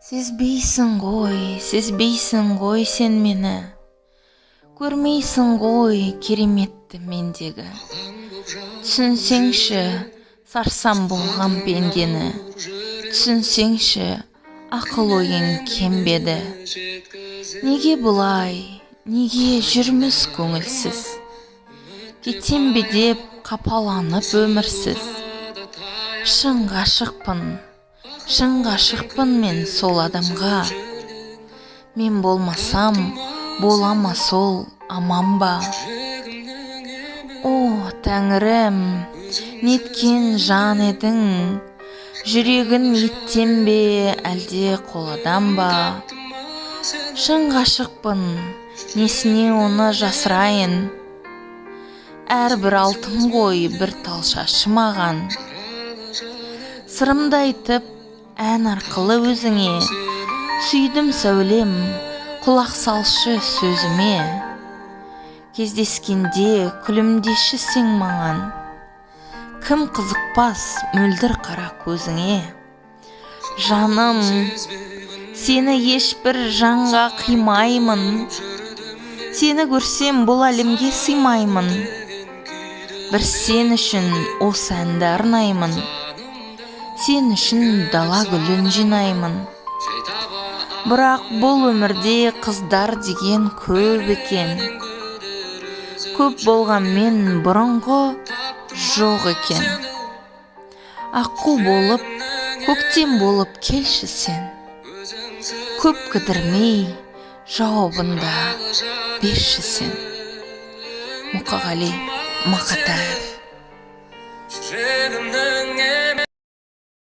сезбейсің ғой сен мені. Көрмейсің ғой кереметті мендегі. Түсінсеңші, сарсам болған пендені. Түсінсеңші, ақыл ойың кембеді. Неге бұлай, неге жүрміз көңілсіз? Кетем бе деп қапаланып өмірсіз. Шын ғашықпын мен сол адамға. Мен болмасам, бола ма сол аман ба? О, Тәңірім, неткен жан едің, жүрегін еттен бе, әлде қоладан ба? Шын ғашықпын, несіне оны жасырайын? Әрбір алтын ғой бір тал шашы маған. Сырымды айтып, ән арқылы өзіңе. Сүйдім сәулем, құлақ салшы сөзіме. Кездескенде күлімдеші сен маған. Кім қызықпас мөлдір қара көзіңе. Жаным, сені ешбір жанға қимаймын. Сені көрсем бұл әлемге сыймаймын. Бір сен үшін осы әнді арнаймын. Сен үшін дала гүлін жинаймын. Бірақ бұл өмірде қыздар деген көп екен. Көп болған мен бұрынғы жоқ екен. Аққу болып, көктем болып келші сен. Көп кідірмей, жауабында берші сен. Мұқағали Мақатаев.